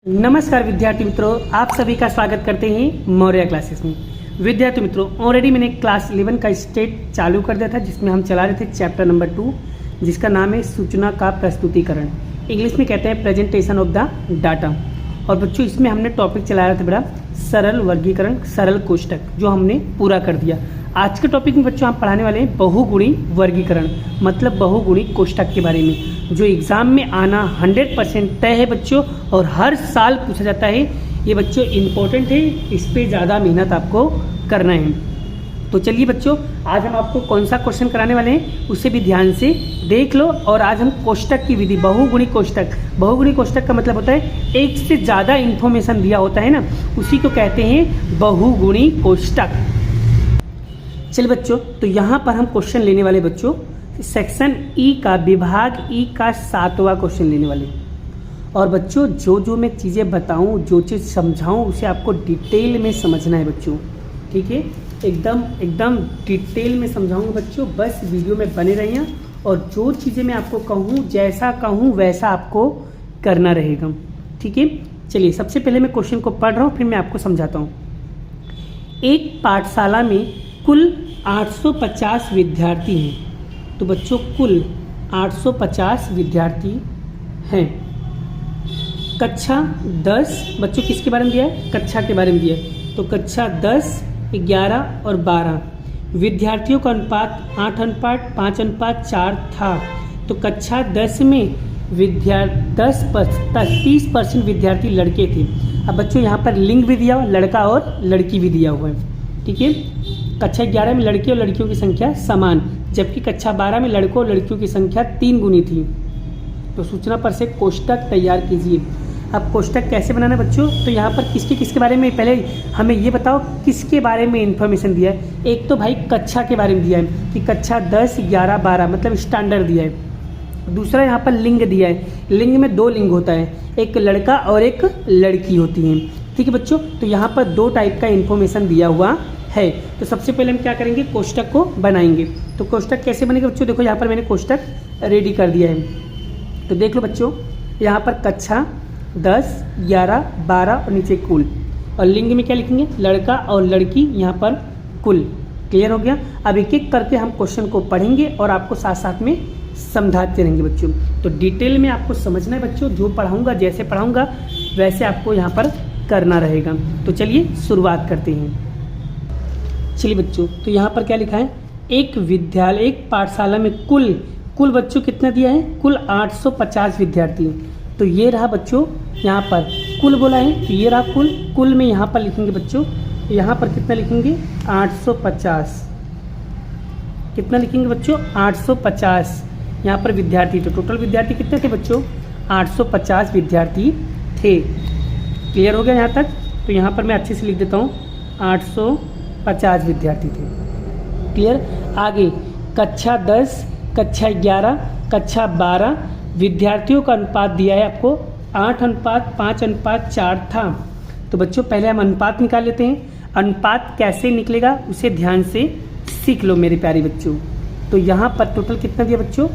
नमस्कार विद्यार्थी मित्रों, आप सभी का स्वागत करते हैं मौर्य क्लासेस में। विद्यार्थी मित्रों, ऑलरेडी मैंने क्लास 11 का स्टेट चालू कर दिया था, जिसमें हम चला रहे थे चैप्टर नंबर 2, जिसका नाम है सूचना का प्रस्तुतिकरण। इंग्लिश में कहते हैं प्रेजेंटेशन ऑफ द डाटा। और बच्चों, इसमें हमने टॉपिक चलाया था बड़ा सरल वर्गीकरण, सरल कोष्टक, जो हमने पूरा कर दिया। आज के टॉपिक में बच्चों हम पढ़ाने वाले हैं बहुगुणी वर्गीकरण, मतलब बहुगुणी कोष्टक के बारे में, जो एग्जाम में आना 100% तय है बच्चों, और हर साल पूछा जाता है। ये बच्चों इम्पोर्टेंट है, इस पर ज़्यादा मेहनत आपको करना है। तो चलिए बच्चों, आज हम आपको कौन सा क्वेश्चन कराने वाले हैं उसे भी ध्यान से देख लो। और आज हम कोष्टक की विधि, बहुगुणी कोष्टक, बहुगुणी कोष्टक का मतलब होता है एक से ज़्यादा इन्फॉर्मेशन दिया होता है ना, उसी को कहते हैं बहुगुणी कोष्टक। चलिए बच्चों, तो यहाँ पर हम क्वेश्चन लेने वाले बच्चों सेक्शन ई का, विभाग ई का 7वां क्वेश्चन लेने वाले। और बच्चों, जो मैं चीज़ें बताऊँ, जो चीज़ समझाऊँ, उसे आपको डिटेल में समझना है बच्चों, ठीक है। एकदम डिटेल में समझाऊंगा बच्चों, बस वीडियो में बने रहिए। और जो चीज़ें मैं आपको कहूँ, जैसा कहूँ वैसा आपको करना रहेगा, ठीक है। चलिए, सबसे पहले मैं क्वेश्चन को पढ़ रहा हूँ, फिर मैं आपको समझाता हूँ। एक पाठशाला में कुल 850 विद्यार्थी हैं। तो बच्चों, कुल 850 विद्यार्थी हैं। कक्षा 10, बच्चों किसके बारे में दिया है? कक्षा के बारे में दिया है। तो कक्षा 10, 11 और 12 विद्यार्थियों का अनुपात 8:5:4 था। तो कक्षा 10 में 30% विद्यार्थी लड़के थे। अब बच्चों, यहाँ पर लिंग भी दिया हुआ, लड़का और लड़की भी दिया हुआ है, ठीक है। कक्षा 11 में लड़के और लड़कियों की संख्या समान, जबकि कक्षा 12 में लड़कों और लड़कियों की संख्या 3 गुनी थी। तो सूचना पर से कोष्टक तैयार कीजिए। अब कोष्टक कैसे बनाना है बच्चों? तो यहाँ पर किसके बारे में, पहले हमें ये बताओ किसके बारे में इन्फॉर्मेशन दिया है। एक तो भाई कक्षा के बारे में दिया है कि कक्षा 10, 11, 12 मतलब स्टैंडर्ड दिया है। दूसरा यहाँ पर लिंग दिया है। लिंग में 2 लिंग होता है, एक लड़का और एक लड़की होती है, ठीक है बच्चों। तो यहाँ पर 2 टाइप का इन्फॉर्मेशन दिया हुआ है। तो सबसे पहले हम क्या करेंगे, कोष्टक को बनाएंगे। तो कोष्टक कैसे बनेगा बच्चों? देखो, यहाँ पर मैंने कोष्टक रेडी कर दिया है। तो देख लो बच्चों, यहाँ पर कक्षा 10, 11, 12 और नीचे कुल, और लिंग में क्या लिखेंगे? लड़का और लड़की, यहाँ पर कुल। क्लियर हो गया? अब एक एक करके हम क्वेश्चन को पढ़ेंगे और आपको साथ साथ में समझाते रहेंगे बच्चों। तो डिटेल में आपको समझना है बच्चों, जो पढ़ाऊँगा, जैसे पढ़ाऊँगा वैसे आपको यहाँ पर करना रहेगा। तो चलिए शुरुआत करते हैं। चलिए बच्चों, तो यहाँ पर क्या लिखा है? एक पाठशाला में कुल बच्चों कितना दिया है? कुल 850 विद्यार्थी। तो ये रहा बच्चों, यहाँ पर कुल बोला है, तो ये रहा कुल में यहाँ पर लिखेंगे बच्चों, यहाँ पर कितना लिखेंगे? 850। कितना लिखेंगे बच्चों? 850। यहाँ पर विद्यार्थी, तो टोटल विद्यार्थी कितने थे बच्चों? 850 विद्यार्थी थे। क्लियर हो गया यहाँ तक? तो यहाँ पर मैं अच्छे से लिख देता हूँ, 850 विद्यार्थी थे। क्लियर? आगे कक्षा 10, कक्षा 11, कक्षा 12 विद्यार्थियों का अनुपात दिया है आपको 8:5:4 था। तो बच्चों, पहले हम अनुपात निकाल लेते हैं। अनुपात कैसे निकलेगा उसे ध्यान से सीख लो मेरे प्यारे बच्चों। तो यहाँ पर टोटल कितना दिया बच्चों?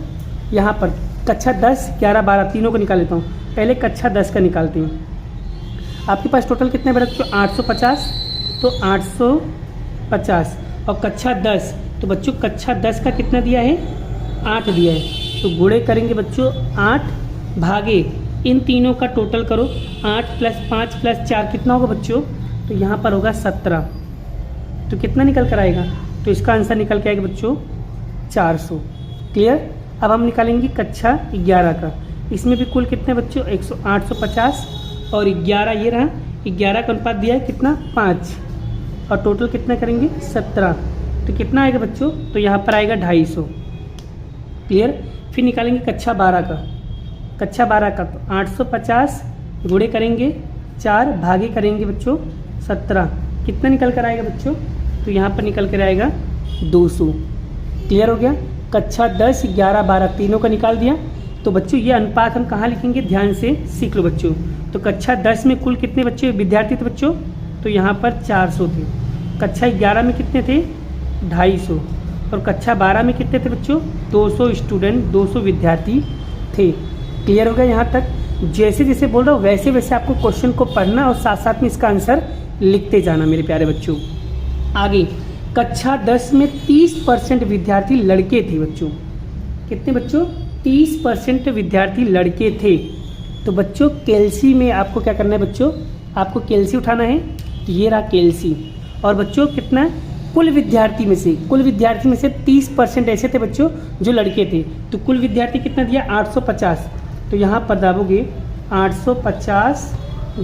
यहाँ पर कक्षा 10, 11, 12 तीनों को निकाल लेता हूँ। पहले कक्षा 10 का निकालते हैं। आपके पास टोटल कितने बच्चों? 850। तो 850 और कक्षा 10, तो बच्चों कक्षा 10 का कितना दिया है? 8 दिया है। तो गुणे करेंगे बच्चों, 8 भागे इन तीनों का टोटल करो, 8 + 5 + 4 कितना होगा बच्चों? तो यहाँ पर होगा 17। तो कितना निकल कर आएगा? तो इसका आंसर निकल के आएगा बच्चों 400। क्लियर? अब हम निकालेंगे कक्षा 11 का। इसमें भी कुल कितने बच्चों? 850 और 11, ये रहा 11 का अनुपात दिया है कितना? 5, और टोटल कितना करेंगे? 17। तो कितना आएगा बच्चों? तो यहाँ पर आएगा 250। क्लियर? फिर निकालेंगे कक्षा 12 का। कक्षा 12 का तो 850 गुणे करेंगे 4 भागे करेंगे बच्चों 17, कितना निकल कर आएगा बच्चों? तो यहाँ पर निकल कर आएगा 200। क्लियर हो गया? कक्षा 10, 11, 12 तीनों का निकाल दिया। तो बच्चों, ये अनुपात हम कहाँ लिखेंगे? ध्यान से सीख लो बच्चों। तो कक्षा 10 में कुल कितने बच्चे विद्यार्थी थे बच्चों? तो यहाँ पर 400 थे। कक्षा 11 में कितने थे? 250। और कक्षा 12 में कितने थे बच्चों? 200 स्टूडेंट, 200 विद्यार्थी थे। क्लियर हो गया यहाँ तक? जैसे जैसे बोल रहा हूँ वैसे वैसे आपको क्वेश्चन को पढ़ना और साथ साथ में इसका आंसर लिखते जाना मेरे प्यारे बच्चों। आगे कक्षा 10 में 30% विद्यार्थी लड़के थे बच्चों। कितने बच्चों? 30% विद्यार्थी लड़के थे। तो बच्चों केल्सी में आपको क्या करना है बच्चों? आपको केल्सी उठाना है। ये रहा केल्सी। और बच्चों कितना? कुल विद्यार्थी में से 30% ऐसे थे बच्चों जो लड़के थे। तो कुल विद्यार्थी कितना दिया? 850। तो यहाँ पर दाबोगे 850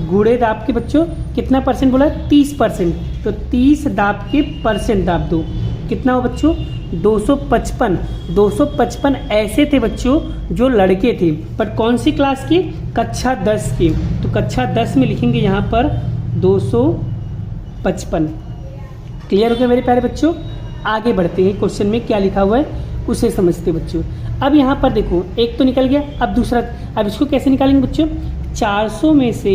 गुणे दाब के बच्चों कितना परसेंट बोला? 30%। तो 30 दाब के परसेंट दाब दो, कितना हो बच्चों? 255। 255 ऐसे थे बच्चों जो लड़के थे, पर कौन सी क्लास के? कक्षा 10 के। तो कक्षा 10 में लिखेंगे यहाँ पर 255। क्लियर हो गया मेरे प्यारे बच्चों? आगे बढ़ते हैं, क्वेश्चन में क्या लिखा हुआ है उसे समझते बच्चों। अब यहाँ पर देखो एक तो निकल गया, अब दूसरा। अब इसको कैसे निकालेंगे बच्चों? 400 में से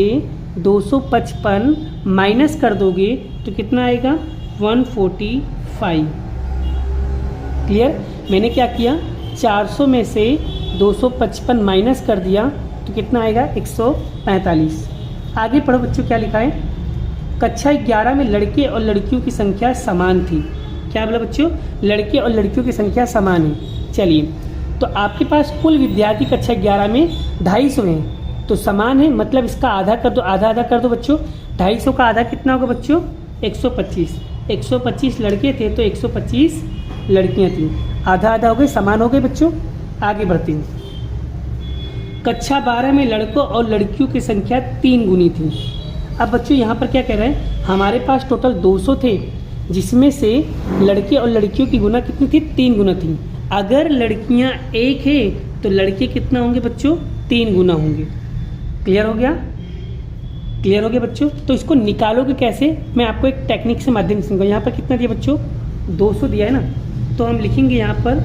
255 माइनस कर दोगे तो कितना आएगा? 145। क्लियर? मैंने क्या किया? 400 में से 255 माइनस कर दिया तो कितना आएगा? 145। आगे पढ़ो बच्चों, क्या लिखा है? कक्षा 11 में लड़के और लड़कियों की संख्या समान थी। क्या बोला बच्चों? लड़के और लड़कियों की संख्या समान है। चलिए, तो आपके पास कुल विद्यार्थी कक्षा 11 में 250 हैं, तो समान है, मतलब इसका आधा कर दो, आधा आधा कर दो बच्चों। 250 का आधा कितना होगा बच्चों? 125। 125 लड़के थे तो 125 लड़कियां थीं। आधा आधा हो गए, समान हो गए बच्चों। आगे बढ़ते हैं। कक्षा 12 में लड़कों और लड़कियों की संख्या 3 गुनी थी। अब बच्चों यहाँ पर क्या कह रहे हैं? हमारे पास टोटल 200 थे, जिसमें से लड़के और लड़कियों की गुना कितनी थी? 3 गुना थी। अगर लड़कियाँ 1 है तो लड़के कितना होंगे बच्चों? 3 गुना होंगे। क्लियर हो गया? क्लियर हो गया बच्चों? तो इसको निकालोगे कैसे? मैं आपको एक टेक्निक से माध्यम से। यहाँ पर कितना दिया बच्चों? 200 दिया है ना, तो हम लिखेंगे यहाँ पर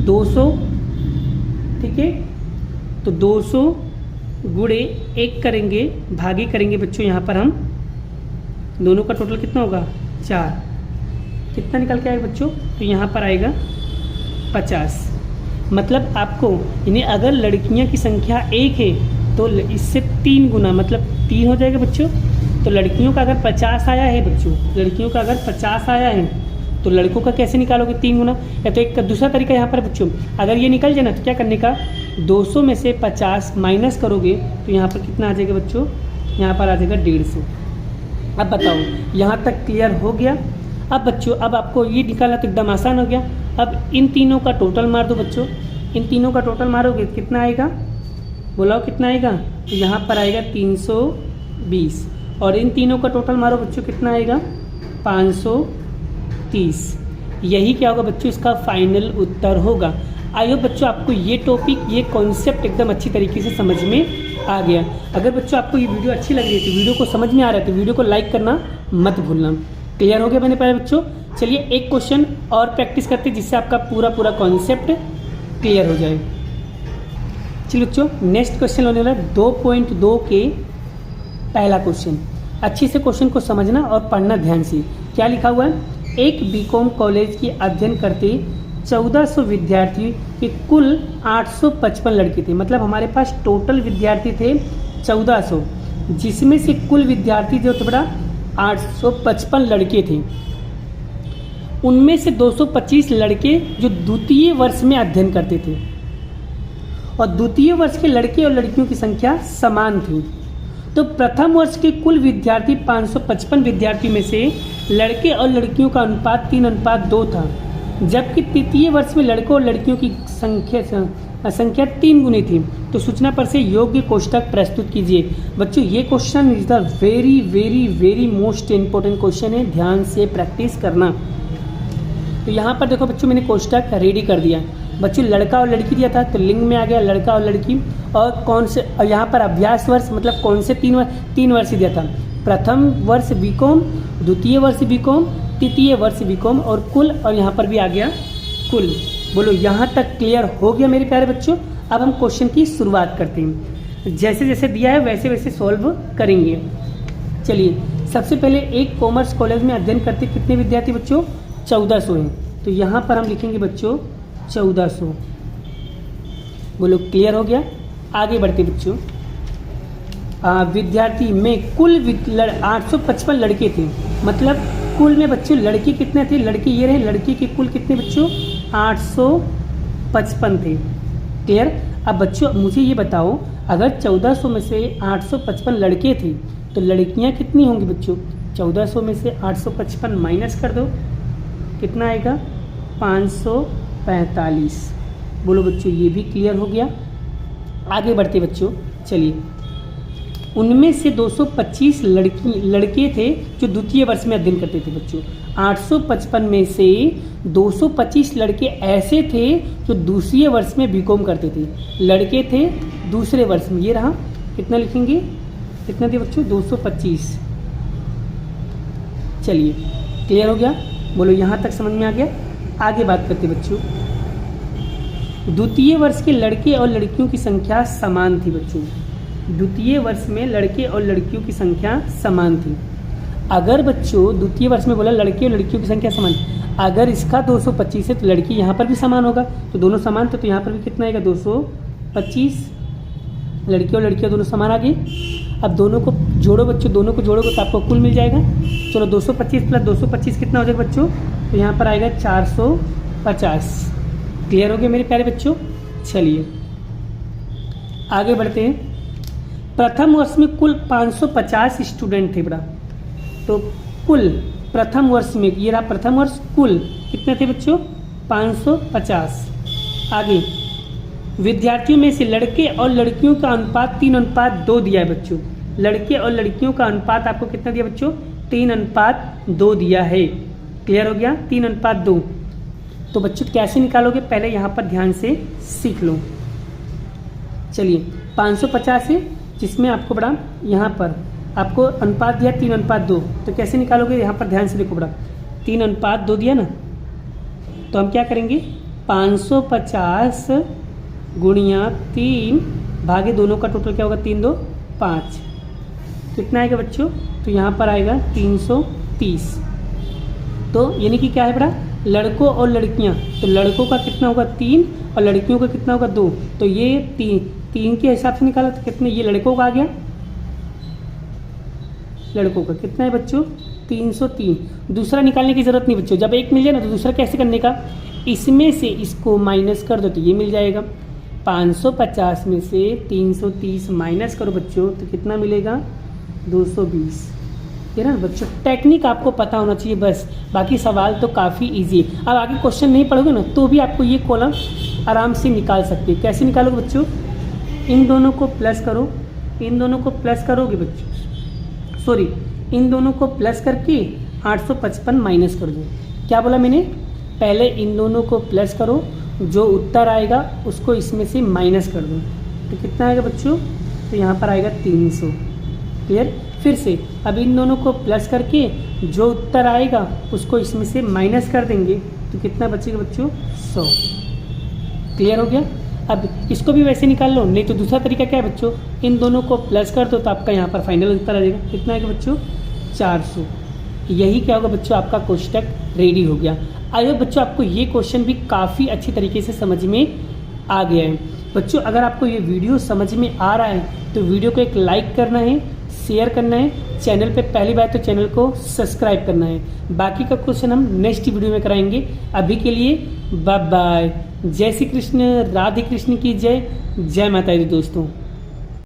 200। ठीक है, तो 200 गुणे 1 करेंगे, भागी करेंगे बच्चों। यहाँ पर हम दोनों का टोटल कितना होगा? 4। कितना निकल के आएगा बच्चों? तो यहाँ पर आएगा 50। मतलब आपको इन्हें अगर लड़कियाँ की संख्या 1 है तो इससे 3 गुना, मतलब 3 हो जाएगा बच्चों। तो लड़कियों का अगर 50 आया है बच्चों, लड़कियों का अगर 50 आया है तो लड़कों का कैसे निकालोगे? 3 गुना। या तो एक दूसरा तरीका यहाँ पर बच्चों, अगर ये निकल जाए ना तो क्या करने का? 200 में से 50 माइनस करोगे तो यहाँ पर कितना आ जाएगा बच्चों? यहाँ पर आ जाएगा 150। अब बताओ, यहाँ तक क्लियर हो गया? अब बच्चों, अब आपको ये निकालना तो एकदम आसान हो गया। अब इन तीनों का टोटल मार दो बच्चों। इन तीनों का टोटल मारोगे कितना आएगा? बोलाओ कितना आएगा? तो यहाँ पर आएगा 320। और इन तीनों का टोटल मारो बच्चों, कितना आएगा? 530। यही क्या होगा बच्चों? इसका फाइनल उत्तर होगा। आई होप बच्चों आपको ये टॉपिक, ये कॉन्सेप्ट एकदम अच्छी तरीके से समझ में आ गया। अगर बच्चों आपको ये वीडियो अच्छी लग रही है, तो वीडियो को समझ में आ रहा है तो वीडियो को लाइक करना मत भूलना। क्लियर हो गया मैंने प्यारे बच्चों? चलिए एक क्वेश्चन और प्रैक्टिस करते हैं जिससे आपका पूरा कॉन्सेप्ट क्लियर हो जाए। चलिए बच्चों, नेक्स्ट क्वेश्चन होने वाला 2.2 के पहला क्वेश्चन। अच्छे से क्वेश्चन को समझना और पढ़ना ध्यान से। क्या लिखा हुआ है? एक बीकॉम कॉलेज की अध्ययन करते 1400 विद्यार्थी के कुल 855 लड़के थे। मतलब हमारे पास टोटल विद्यार्थी थे 1400, जिसमें से कुल विद्यार्थी जो थे बड़ा 855 लड़के थे। उनमें से 225 लड़के जो द्वितीय वर्ष में अध्ययन करते थे, और द्वितीय वर्ष के लड़के और लड़कियों की संख्या समान थी। तो प्रथम वर्ष के कुल विद्यार्थी 555 विद्यार्थियों में से लड़के और लड़कियों का अनुपात 3:2 था, जबकि तृतीय वर्ष में लड़कों और लड़कियों की संख्या 3 गुनी थी। तो सूचना पर से योग्य कोष्ठक प्रस्तुत कीजिए। बच्चों ये question is the very very very most important question है, ध्यान से प्रैक्टिस करना। तो यहाँ पर देखो बच्चों, मैंने कोष्ठक रेडी कर दिया। बच्चों लड़का और लड़की दिया था तो लिंग में आ गया लड़का और लड़की, और कौन से, और यहाँ पर अभ्यास वर्ष मतलब कौन से 3 वर्ष दिया था? प्रथम वर्ष बीकॉम, द्वितीय वर्ष बीकॉम, तृतीय वर्ष बीकॉम, और कुल, और यहाँ पर भी आ गया कुल। बोलो यहाँ तक क्लियर हो गया मेरे प्यारे बच्चों? अब हम क्वेश्चन की शुरुआत करते हैं। जैसे जैसे दिया है वैसे वैसे सॉल्व करेंगे। चलिए, सबसे पहले एक कॉमर्स कॉलेज में अध्ययन करते कितने विद्यार्थी बच्चों? 1400 हैं। तो यहाँ पर हम लिखेंगे बच्चों 1400। बोलो क्लियर हो गया? आगे बढ़ते बच्चों, विद्यार्थी में कुल 855 लड़के थे। मतलब कुल में बच्चों लड़के कितने थे, लड़के ये रहे, लड़के के कुल कितने बच्चों 855 थे। क्लियर। अब बच्चों मुझे ये बताओ, अगर 1400 में से 855 लड़के थे तो लड़कियां कितनी होंगी बच्चों। 1400 में से 855 माइनस कर दो, कितना आएगा 545। बोलो बच्चों ये भी क्लियर हो गया। आगे बढ़ते बच्चों, चलिए उनमें से 225 लड़के थे जो द्वितीय वर्ष में अध्ययन करते थे बच्चों। 855 में से 225 लड़के ऐसे थे जो दूसरे वर्ष में बीकॉम करते थे। लड़के थे दूसरे वर्ष में, ये रहा, कितना लिखेंगे, कितना थे बच्चों 225। चलिए क्लियर हो गया। बोलो यहाँ तक समझ में आ गया। आगे बात करते बच्चों, द्वितीय वर्ष के लड़के और लड़कियों की संख्या समान थी बच्चों। द्वितीय वर्ष में लड़के और लड़कियों की संख्या समान थी। अगर बच्चों द्वितीय वर्ष में बोला लड़के और लड़कियों की संख्या समान, अगर इसका 225 है तो लड़की यहाँ पर भी समान होगा, तो दोनों समान थे, तो यहाँ पर भी कितना आएगा 225। लड़के और लड़कियाँ दोनों समान आ गई। अब दोनों को जोड़ो बच्चों, दोनों को जोड़ोगे तो आपको कुल मिल जाएगा। चलो 225 प्लस 225 कितना हो जाएगा बच्चों, तो यहाँ पर आएगा 450। क्लियर हो गया मेरे प्यारे बच्चों। चलिए आगे बढ़ते हैं। प्रथम वर्ष में कुल 550 स्टूडेंट थे बड़ा, तो कुल प्रथम वर्ष में, ये रहा प्रथम वर्ष, कुल कितने थे बच्चों 550। आगे विद्यार्थियों में से लड़के और लड़कियों का अनुपात 3:2 दिया है बच्चों। लड़के और लड़कियों का अनुपात आपको कितना दिया बच्चों 3:2 दिया है। क्लियर हो गया 3:2। तो बच्चों कैसे निकालोगे, पहले यहाँ पर ध्यान से सीख लो। चलिए 550 है जिसमें आपको बड़ा यहाँ पर आपको अनुपात दिया 3:2, तो कैसे निकालोगे, यहाँ पर ध्यान से देखो बड़ा 3:2 दिया ना, तो हम क्या करेंगे 550 गुणिया 3 भागे दोनों का टोटल क्या होगा 3 2 5, कितना आएगा बच्चों, तो यहाँ पर आएगा 330। तो यानी कि क्या है बड़ा लड़कों और लड़कियाँ, तो लड़कों का कितना होगा 3 और लड़कियों का कितना होगा 2, तो ये 3 के हिसाब से निकाला तो कितने, ये लड़कों का आ गया, लड़कों का कितना है बच्चों 303। दूसरा निकालने की ज़रूरत नहीं बच्चों, जब एक मिल जाए ना तो दूसरा कैसे करने का, इसमें से इसको माइनस कर दो तो ये मिल जाएगा। 550 में से 330 माइनस करो बच्चों तो कितना मिलेगा 220। है ना बच्चों, टेक्निक आपको पता होना चाहिए बस, बाकी सवाल तो काफ़ी इजी है। अब आगे क्वेश्चन नहीं पढ़ोगे ना तो भी आपको ये कॉलम आराम से निकाल सकते हैं। कैसे निकालोगे बच्चों, इन दोनों को प्लस करो, इन दोनों को प्लस करोगे बच्चों, सॉरी इन दोनों को प्लस करके 855 माइनस कर दो। क्या बोला मैंने, पहले इन दोनों को प्लस करो, जो उत्तर आएगा उसको इसमें से माइनस कर दो, तो कितना आएगा बच्चों, तो यहाँ पर आएगा 300। क्लियर। फिर से अब इन दोनों को प्लस करके जो उत्तर आएगा उसको इसमें से माइनस कर देंगे, तो कितना बचेगा बच्चों 100। क्लियर हो गया। अब इसको भी वैसे निकाल लो, नहीं तो दूसरा तरीका क्या है बच्चों, इन दोनों को प्लस कर दो तो आपका यहाँ पर फाइनल उत्तर आ जाएगा, कितना आएगा बच्चों 400। यही क्या होगा बच्चों, आपका कोष्टक रेडी हो गया। आई होप बच्चों आपको ये क्वेश्चन भी काफ़ी अच्छी तरीके से समझ में आ गया है। बच्चों अगर आपको ये वीडियो समझ में आ रहा है तो वीडियो को एक लाइक करना है, शेयर करना है, चैनल पे पहली बार तो चैनल को सब्सक्राइब करना है। बाकी का क्वेश्चन हम नेक्स्ट वीडियो में कराएंगे। अभी के लिए बाय बाय। जय श्री कृष्ण, राधे कृष्ण की जय, जय माता दी दोस्तों।